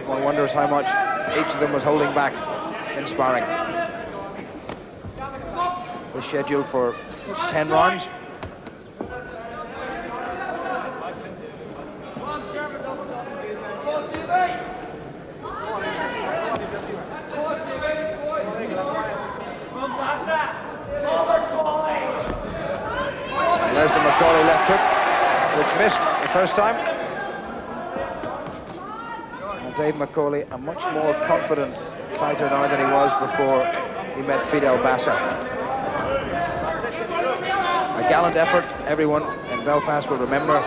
One wonders how much each of them was holding back in sparring. The schedule for 10 rounds. And there's the McAuley left hook, which missed the first time. And Dave McAuley, a much more confident fighter now than he was before he met Fidel Bassa. A gallant effort, everyone in Belfast will remember.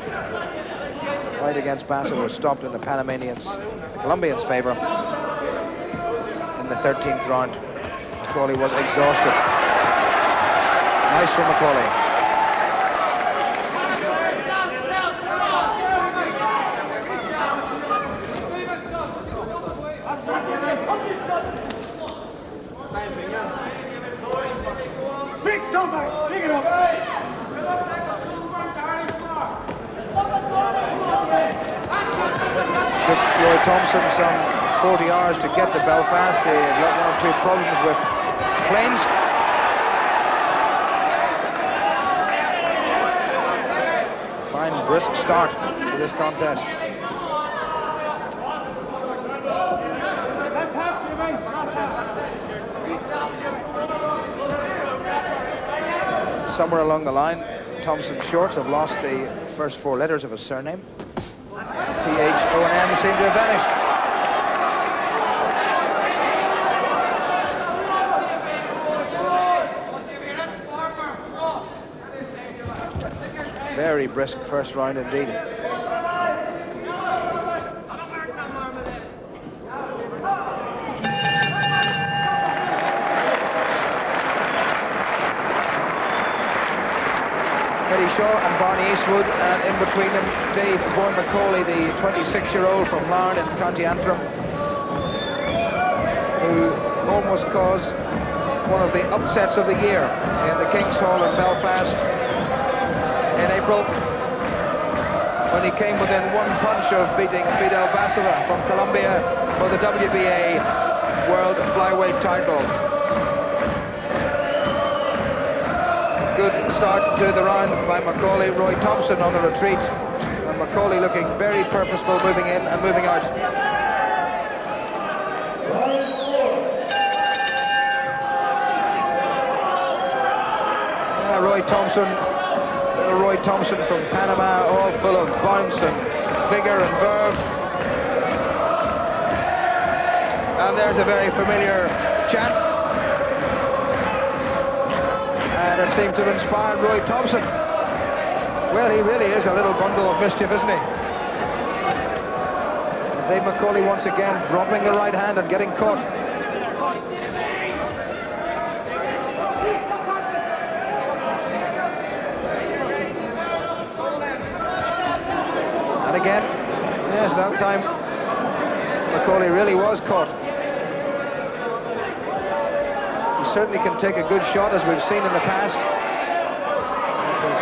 The fight against Bassa was stopped in the Colombians' favour in the 13th round. McAuley was exhausted. Nice from McAuley. Took Roy Thompson some 40 hours to get to Belfast. He had one or two problems with planes. Fine, brisk start to this contest. Somewhere along the line, Thompson's shorts have lost the first 4 letters of his surname. T-H-O-N-M seem to have vanished. Very brisk first round indeed. Eddie Shaw and Barney Eastwood, and in between them, Dave Boy McAuley, the 26-year-old from Larne in County Antrim, who almost caused one of the upsets of the year in the King's Hall in Belfast in April, when he came within one punch of beating Fidel Bassa from Colombia for the WBA World Flyweight title. Good start to the round by McAuley. Roy Thompson on the retreat, and McAuley looking very purposeful, moving in and moving out. Roy Thompson, little Roy Thompson from Panama, all full of bounce and vigor and verve. And there's a very familiar chant. And it seemed to have inspired Roy Thompson. Well, he really is a little bundle of mischief, isn't he? And Dave McAuley once again dropping the right hand and getting caught. And again, yes, that time McAuley really was caught. He certainly can take a good shot, as we've seen in the past. His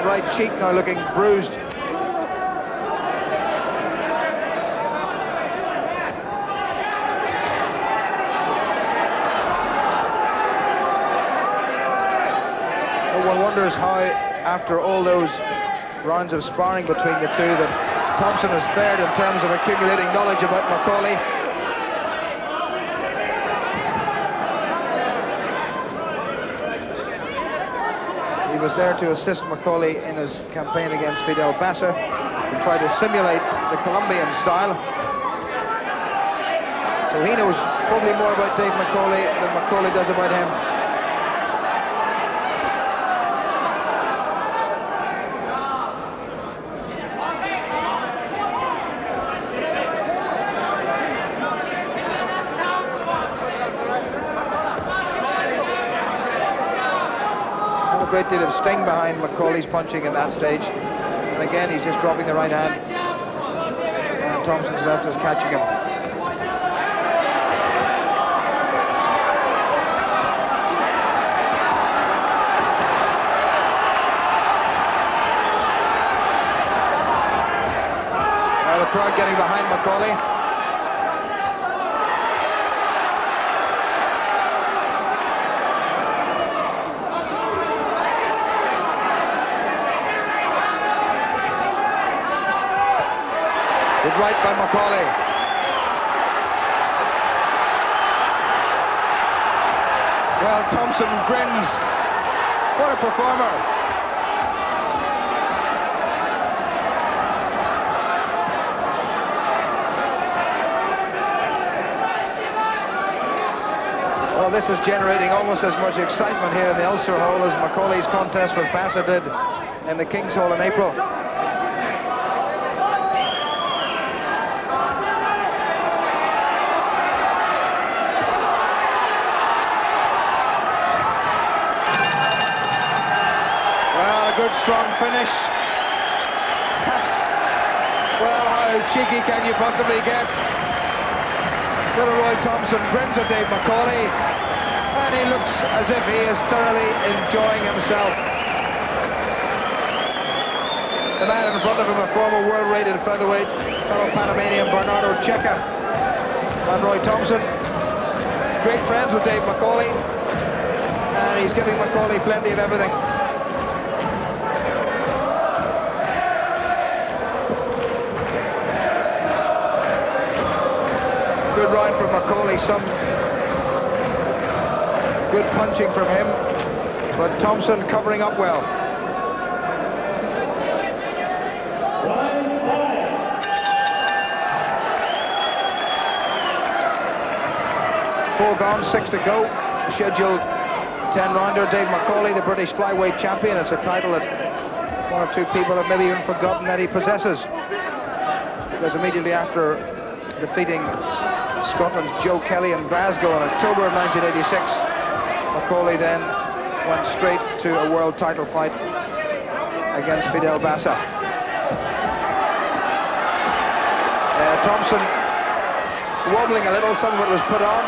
right cheek now looking bruised. No one wonders how, after all those rounds of sparring between the two, that Thompson has fared in terms of accumulating knowledge about McAuley. He was there to assist McAuley in his campaign against Fidel Bassa and try to simulate the Colombian style. So he knows probably more about Dave McAuley than McAuley does about him. A great deal of sting behind McAuley's punching in that stage, and again he's just dropping the right hand, and Thompson's left is catching him. The the crowd getting behind McAuley. Good right by McAuley. Well, Thompson grins. What a performer. Well, this is generating almost as much excitement here in the Ulster Hall as McAuley's contest with Bassett did in the King's Hall in April. Well, a good strong finish. Well, how cheeky can you possibly get? Little Roy Thompson grins at Dave McAuley, and he looks as if he is thoroughly enjoying himself. The man in front of him, a former world-rated featherweight, fellow Panamanian Bernardo Checa, and Roy Thompson, great friends with Dave McAuley, and he's giving McAuley plenty of everything. Good round from McAuley, some good punching from him, but Thompson covering up well. Four gone, 6 to go. Scheduled 10-rounder. Dave McAuley, the British flyweight champion. It's a title that one or two people have maybe even forgotten that he possesses, because immediately after defeating Scotland's Joe Kelly in Glasgow in October of 1986, McAuley then went straight to a world title fight against Fidel Bassa. Thompson wobbling a little, some of it was put on,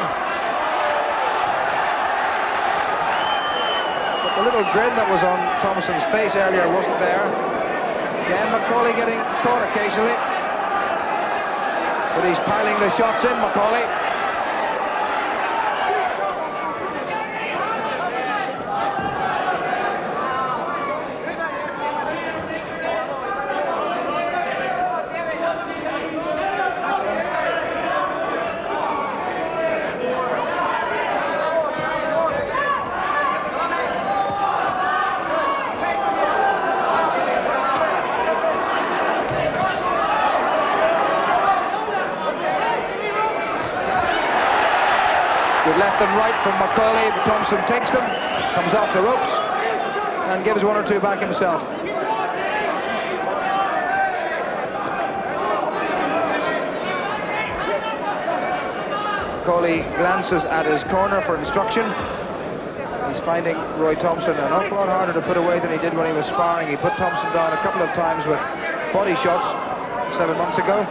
but the little grin that was on Thompson's face earlier wasn't there. Again, McAuley getting caught occasionally, but he's piling the shots in, McAuley. Good left and right from McAuley, but Thompson takes them, comes off the ropes, and gives one or two back himself. McAuley glances at his corner for instruction. He's finding Roy Thompson an awful lot harder to put away than he did when he was sparring. He put Thompson down a couple of times with body shots 7 months ago.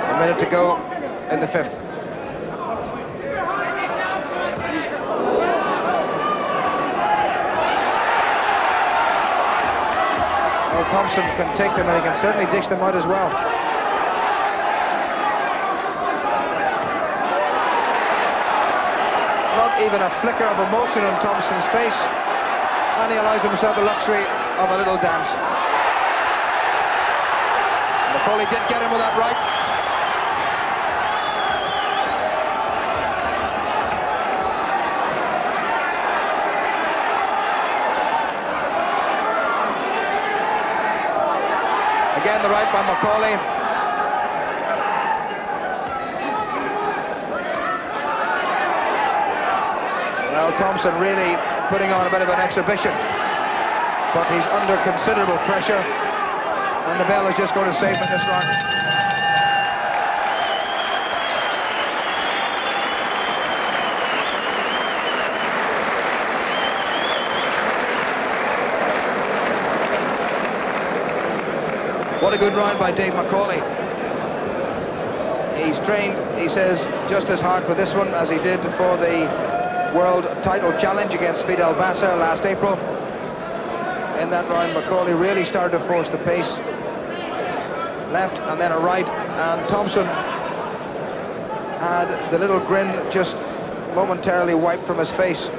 A minute to go in the fifth. Well, Thompson can take them, and he can certainly dish them out as well. Not even a flicker of emotion on Thompson's face, and he allows himself the luxury of a little dance. McAuley did get him with that right. Again, the right by McAuley. Well, Thompson really putting on a bit of an exhibition, but he's under considerable pressure, and the bell is just going to save him this round. What a good round by Dave McAuley. He's trained, he says, just as hard for this one as he did for the World Title Challenge against Fidel Bassa last April. In that round, McAuley really started to force the pace. Left and then a right, and Thompson had the little grin just momentarily wiped from his face.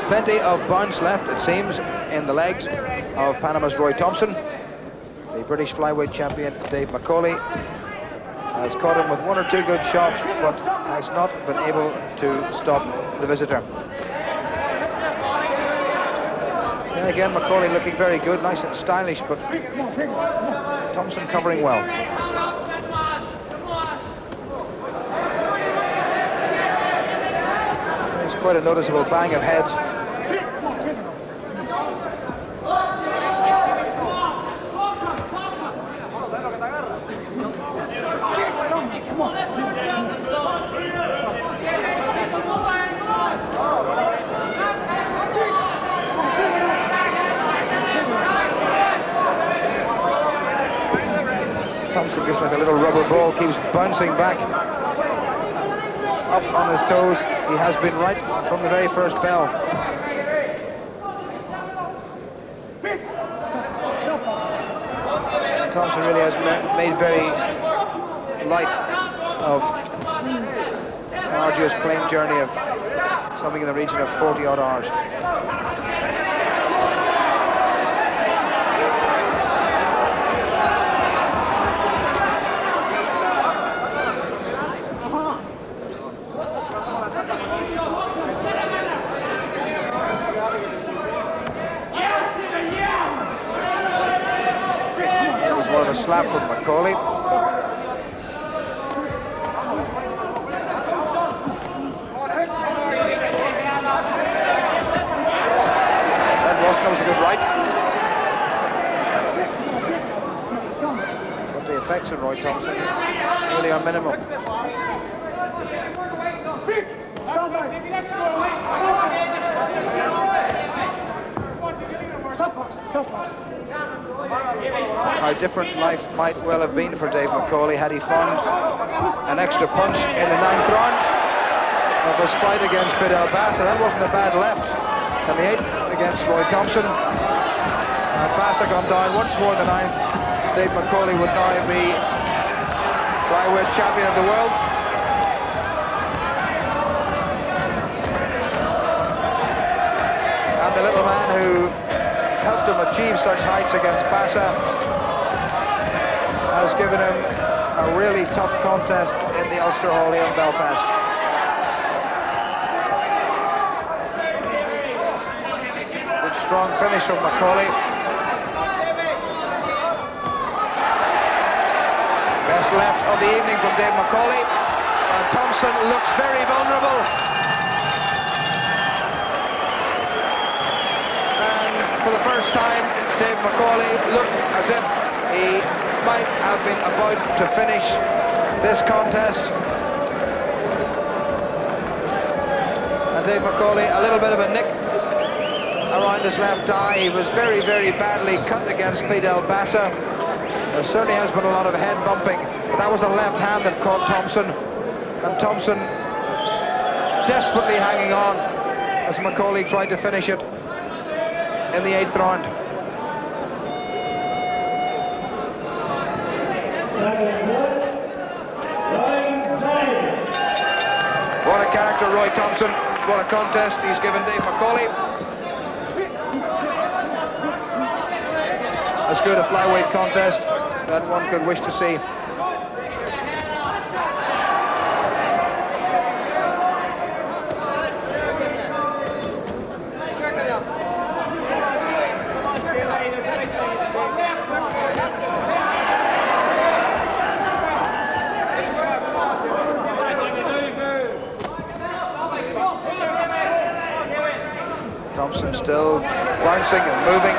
Plenty of bounce left, it seems, in the legs of Panama's Roy Thompson. The British flyweight champion Dave McAuley has caught him with one or two good shots, but has not been able to stop the visitor. Yeah, again, McAuley looking very good, nice and stylish, but Thompson covering well. There's quite a noticeable bang of heads. Thompson, just like a little rubber ball, keeps bouncing back up on his toes. He has been right from the very first bell. Thompson really has made very light of an arduous plane journey of something in the region of 40-odd hours. Slap from McAuley. That was a good right. But the effects of Roy Thompson really are minimal. How different life might well have been for Dave McAuley had he found an extra punch in the 9th round of his fight against Fidel Bassa. That wasn't a bad left. And the 8th against Roy Thompson. Bassa gone down once more in the 9th. Dave McAuley would now be flyweight champion of the world. And the little man who helped him achieve such heights against Bassa has given him a really tough contest in the Ulster Hall here in Belfast. Good strong finish from McAuley. Best left of the evening from Dave McAuley, and Thompson looks very vulnerable. And for the first time, Dave McAuley looked as if he might have been about to finish this contest. And Dave McAuley, a little bit of a nick around his left eye. He was very, very badly cut against Fidel Bassa. There certainly has been a lot of head bumping, but that was a left hand that caught Thompson. And Thompson desperately hanging on as McAuley tried to finish it in the 8th round. What a character, Roy Thompson. What a contest he's given Dave McAuley. As good a flyweight contest that one could wish to see. Thompson still bouncing and moving,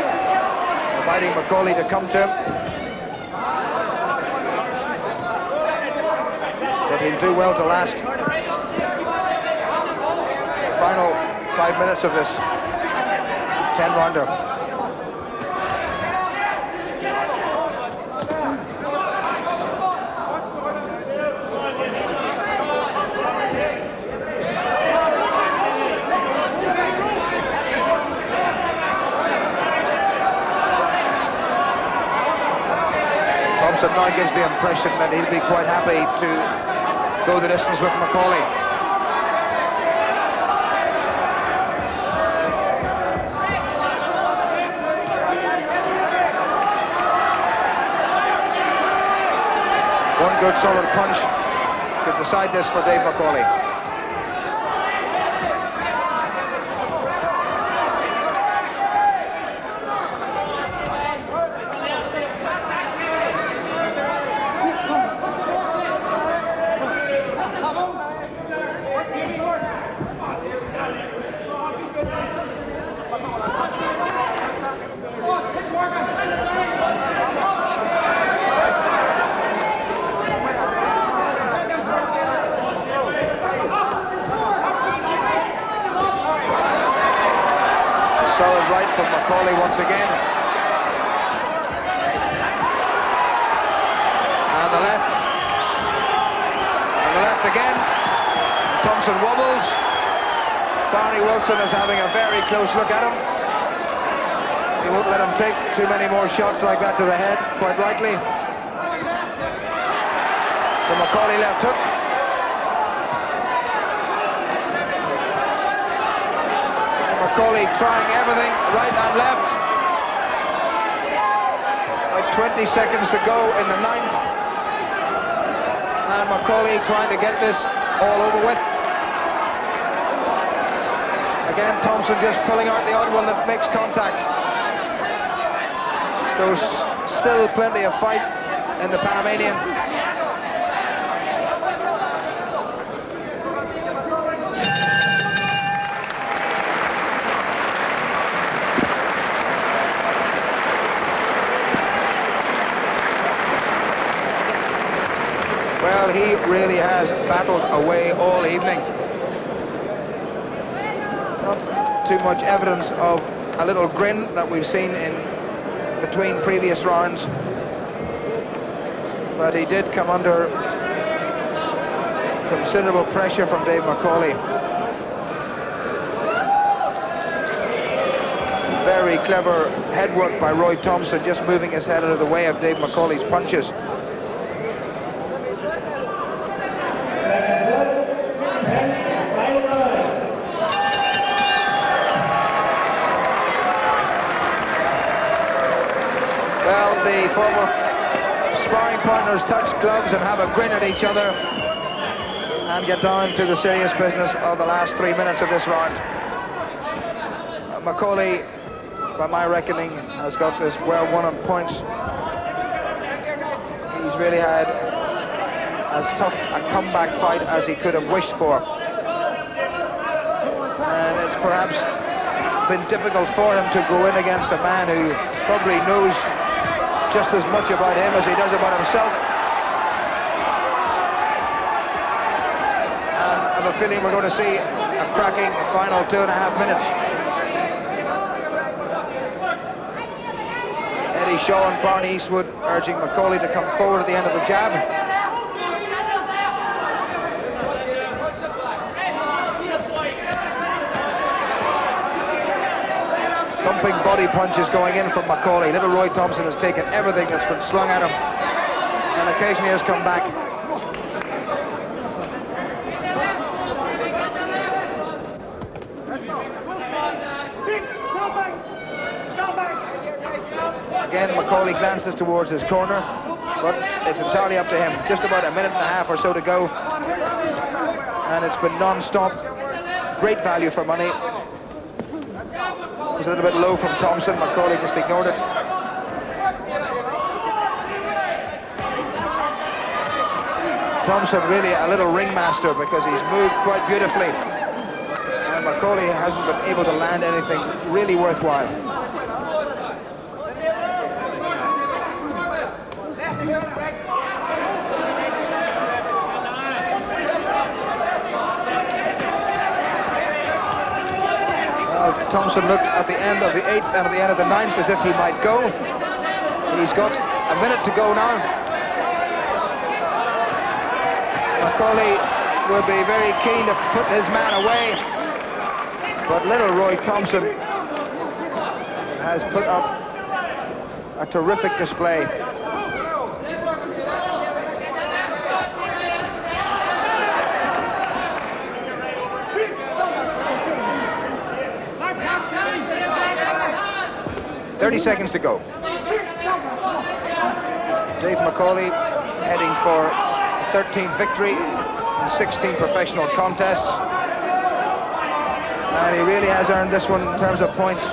inviting McAuley to come to him. But He'll do well to last. The final 5 minutes of this 10-rounder. Thompson now gives the impression that he'll be quite happy to go the distance with McAuley. One good solid punch could decide this for Dave McAuley. Solid right from McAuley once again. And the left. And the left again. Thompson wobbles. Barney Wilson is having a very close look at him. He won't let him take too many more shots like that to the head, quite rightly. So McAuley left hook. McAuley trying everything, right and left. Like 20 seconds to go in the 9th. And McAuley trying to get this all over with. Again, Thompson just pulling out the odd one that makes contact. So still plenty of fight in the Panamanian. Well, he really has battled away all evening. Not too much evidence of a little grin that we've seen in between previous rounds, but he did come under considerable pressure from Dave McAuley. Very clever head work by Roy Thompson, just moving his head out of the way of Dave McAuley's punches. The former sparring partners touch gloves and have a grin at each other and get down to the serious business of the last 3 minutes of this round. McAuley, by my reckoning, has got this well won on points. He's really had as tough a comeback fight as he could have wished for. And it's perhaps been difficult for him to go in against a man who probably knows just as much about him as he does about himself. And I have a feeling we're going to see a cracking final 2.5 minutes. Eddie Shaw and Barney Eastwood urging McAuley to come forward at the end of the jab. Thumping body punches going in from McAuley. Little Roy Thompson has taken everything that's been slung at him and occasionally has come back. Again, McAuley glances towards his corner, but it's entirely up to him. Just about 1.5 minutes or so to go, and it's been non-stop. Great value for money. It was a little bit low from Thompson. McAuley just ignored it. Thompson really a little ringmaster because he's moved quite beautifully. And McAuley hasn't been able to land anything really worthwhile. Thompson looked at the end of the 8th and at the end of the 9th as if he might go. He's got a minute to go now. McAuley will be very keen to put his man away, but little Roy Thompson has put up a terrific display. "30 seconds to go." Dave McAuley heading for a 13th victory in 16 professional contests, and he really has earned this one in terms of points.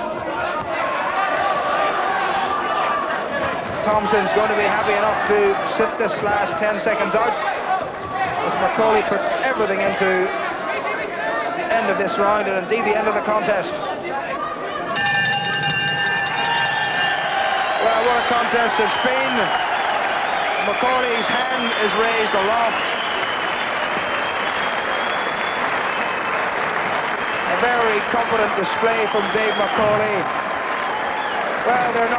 Thompson's going to be happy enough to sit this last 10 seconds out as McAuley puts everything into the end of this round and indeed the end of the contest. Well, what a contest it's been. McAuley's hand is raised aloft. A very confident display from Dave McAuley. Well, they're not